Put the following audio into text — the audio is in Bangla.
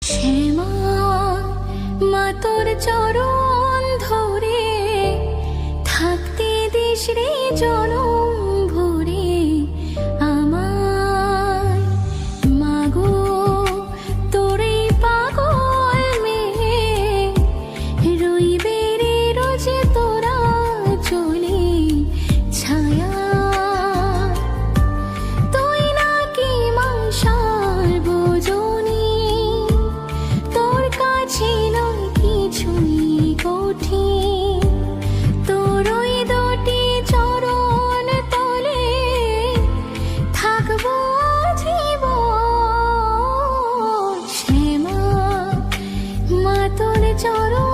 শ্যামা মা তোর চরণ ধরে থাকতে দিস রে জনম ভরে আমার মাগো তোর এই পাগল মেয়ে রইবে রে রোজ তোরা চলে ছায়া তুই নাকি মা সার্বজনী তোর কাছে নয় কিছুই কঠিন তোর ওই দুটি চরণ তলে থাকবো জীবন শ্যামা মা তোর চরণ